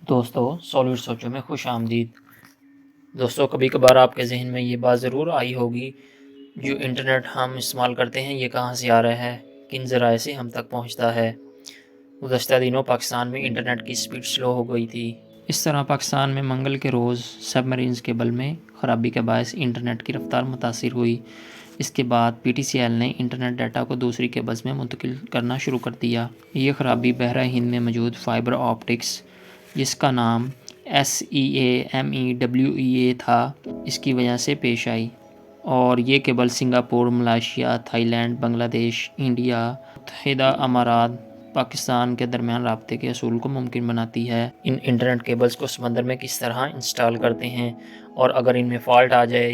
دوستو سالوڈ سوچوں میں خوش آمدید۔ دوستو کبھی کبھار آپ کے ذہن میں یہ بات ضرور آئی ہوگی، جو انٹرنیٹ ہم استعمال کرتے ہیں یہ کہاں سے آ رہا ہے، کن ذرائع سے ہم تک پہنچتا ہے۔ گزشتہ دنوں پاکستان میں انٹرنیٹ کی سپیڈ سلو ہو گئی تھی۔ اس طرح پاکستان میں منگل کے روز سب مرینز کیبل میں خرابی کے باعث انٹرنیٹ کی رفتار متاثر ہوئی۔ اس کے بعد پی ٹی سی ایل نے انٹرنیٹ ڈیٹا کو دوسری کیبلز میں منتقل کرنا شروع کر دیا۔ یہ خرابی بحرہ ہند میں موجود فائبر آپٹکس، جس کا نام SEAMEWEA تھا، اس کی وجہ سے پیش آئی، اور یہ cable Singapore, Malaysia, Thailand, Bangladesh, India, متحدہ امارات، پاکستان کے درمیان رابطے کے حصول کو ممکن بناتی ہے۔ ان انٹرنیٹ کیبلز کو سمندر میں کس طرح انسٹال کرتے ہیں، اور اگر ان میں فالٹ آ جائے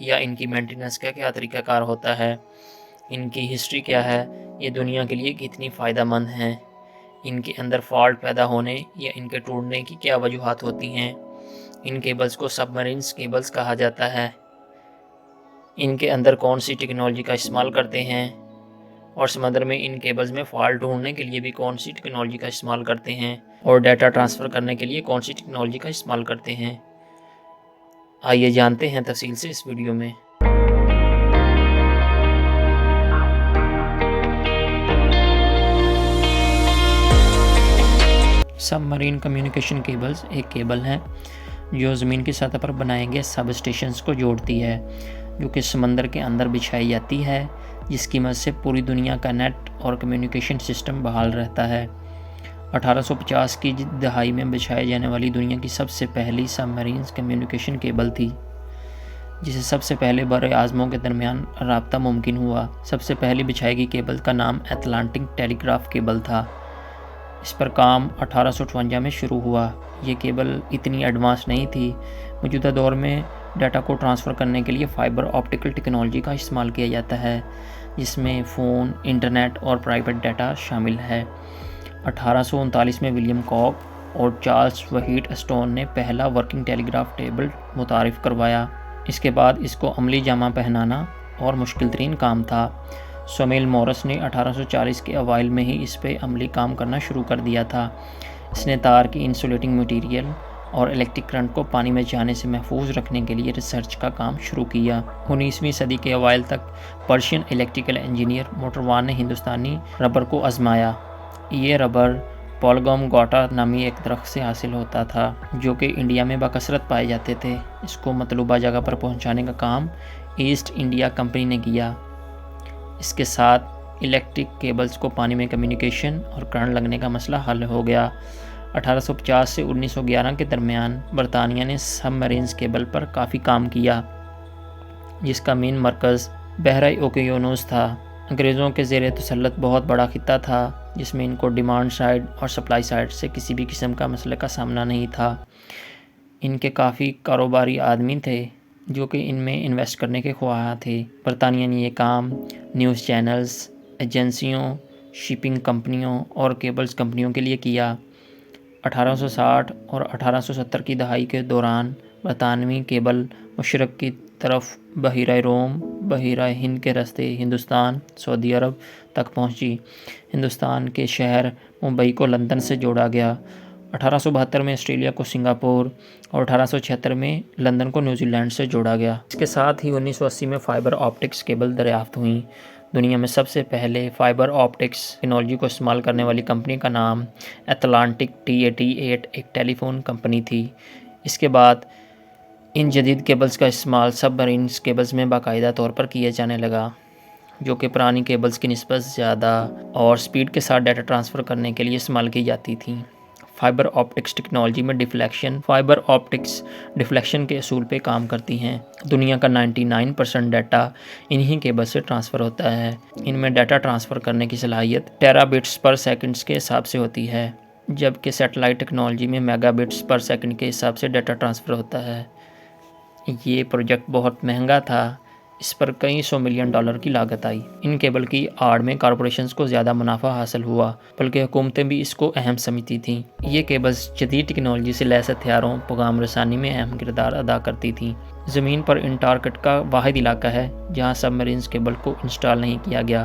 یا ان کی مینٹیننس کا کیا طریقہ کار ہوتا ہے، ان کی ہسٹری کیا ہے، یہ دنیا کے لیے کتنی فائدہ مند ہیں، ان کے اندر فالٹ پیدا ہونے یا ان کے ٹوٹنے کی کیا وجوہات ہوتی ہیں، ان کیبلز کو سب مرینز کیبلز کہا جاتا ہے، ان کے اندر کون سی ٹیکنالوجی کا استعمال کرتے ہیں، اور سمندر میں ان کیبلز میں فالٹ ڈھونڈنے کے لیے بھی کون سی ٹیکنالوجی کا استعمال کرتے ہیں، اور ڈیٹا ٹرانسفر کرنے کے لیے کون سی ٹیکنالوجی کا استعمال کرتے ہیں۔ آئیے جانتے ہیں تفصیل سے اس ویڈیو میں۔ سب مرین کمیونیکیشن کیبلز ایک کیبل ہے جو زمین کی سطح پر بنائے گئے سب اسٹیشنز کو جوڑتی ہے، جو کہ سمندر کے اندر بچھائی جاتی ہے، جس کی مدد سے پوری دنیا کا نیٹ اور کمیونیکیشن سسٹم بحال رہتا ہے۔ 1850 کی دہائی میں بچھائے جانے والی دنیا کی سب سے پہلی سب مرین کمیونیکیشن کیبل تھی، جسے سب سے پہلے بر اعظموں کے درمیان رابطہ ممکن ہوا۔ سب سے پہلی بچھائی گئی کیبل کا نام اٹلانٹک ٹیلی گراف کیبل تھا۔ اس پر کام 1858 میں شروع ہوا۔ یہ کیبل اتنی ایڈوانس نہیں تھی۔ موجودہ دور میں ڈیٹا کو ٹرانسفر کرنے کے لیے فائبر آپٹیکل ٹیکنالوجی کا استعمال کیا جاتا ہے، جس میں فون، انٹرنیٹ اور پرائیویٹ ڈیٹا شامل ہے۔ 1839 میں ولیم کاک اور چارلس وہیٹ اسٹون نے پہلا ورکنگ ٹیلی گراف ٹیبل متعارف کروایا۔ اس کے بعد اس کو عملی جامہ پہنانا اور مشکل ترین کام تھا۔ سومیل مورس نے 1840 کے اوائل میں ہی اس پہ عملی کام کرنا شروع کر دیا تھا۔ اس نے تار کی انسولیٹنگ مٹیریل اور الیکٹرک کرنٹ کو پانی میں جانے سے محفوظ رکھنے کے لیے ریسرچ کا کام شروع کیا۔ 19ویں صدی کے اوائل تک پرشین الیکٹریکل انجینئر موٹروان نے ہندوستانی ربر کو آزمایا۔ یہ ربر پولگوم گاٹا نامی ایک درخت سے حاصل ہوتا تھا، جو کہ انڈیا میں بکثرت پائے جاتے تھے۔ اس کو مطلوبہ جگہ پر پہنچانے کا کام ایسٹ انڈیا کمپنی نے کیا۔ اس کے ساتھ الیکٹرک کیبلز کو پانی میں کمیونیکیشن اور کرنٹ لگنے کا مسئلہ حل ہو گیا۔ 1850 سے 1911 کے درمیان برطانیہ نے سب مرینز کیبل پر کافی کام کیا، جس کا مین مرکز بحیرہ اوقیانوس تھا۔ انگریزوں کے زیر تسلط بہت بڑا خطہ تھا، جس میں ان کو ڈیمانڈ سائیڈ اور سپلائی سائیڈ سے کسی بھی قسم کا مسئلے کا سامنا نہیں تھا۔ ان کے کافی کاروباری آدمی تھے جو کہ ان میں انویسٹ کرنے کے خواہاں تھے۔ برطانیہ نے یہ کام نیوز چینلز، ایجنسیوں، شپنگ کمپنیوں اور کیبلز کمپنیوں کے لیے کیا۔ 1860 اور 1870 کی دہائی کے دوران برطانوی کیبل مشرق کی طرف بحیرہ روم، بحیرہ ہند کے راستے ہندوستان، سعودی عرب تک پہنچی۔ ہندوستان کے شہر ممبئی کو لندن سے جوڑا گیا۔ 1872 میں آسٹریلیا کو سنگاپور اور 1876 میں لندن کو نیوزی لینڈ سے جوڑا گیا۔ اس کے ساتھ ہی 1980 میں فائبر آپٹکس کیبل دریافت ہوئیں۔ دنیا میں سب سے پہلے فائبر آپٹکس ٹیکنالوجی کو استعمال کرنے والی کمپنی کا نام اٹلانٹک T88 ایک ٹیلی فون کمپنی تھی۔ اس کے بعد ان جدید کیبلز کا استعمال سب مرینز کیبلز میں باقاعدہ طور پر کیا جانے لگا، جو کہ پرانی کیبلز کی نسبت زیادہ اور سپیڈ کے ساتھ ڈیٹا ٹرانسفر کرنے کے لیے استعمال کی جاتی تھیں۔ فائبر آپٹکس ٹیکنالوجی میں فائبر آپٹکس ڈیفلیکشن کے اصول پہ کام کرتی ہیں۔ دنیا کا 99% ڈیٹا انہی کیبل سے ٹرانسفر ہوتا ہے۔ ان میں ڈیٹا ٹرانسفر کرنے کی صلاحیت ٹیرا بٹس پر سیکنڈز کے حساب سے ہوتی ہے، جبکہ سیٹلائٹ ٹیکنالوجی میں میگا بٹس پر سیکنڈ کے حساب سے ڈیٹا ٹرانسفر ہوتا ہے۔ یہ پروجیکٹ بہت مہنگا تھا، اس پر کئی $100 ملین کی لاگت آئی۔ ان کیبل کی آڑ میں کارپوریشنز کو زیادہ منافع حاصل ہوا، بلکہ حکومتیں بھی اس کو اہم سمجھتی تھیں۔ یہ کیبلز جدید ٹیکنالوجی سے لیس ہتھیاروں پیغام رسانی میں اہم کردار ادا کرتی تھیں۔ زمین پر انٹارکٹیکا واحد علاقہ ہے جہاں سب مرینز کیبل کو انسٹال نہیں کیا گیا،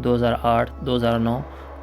2008, 2009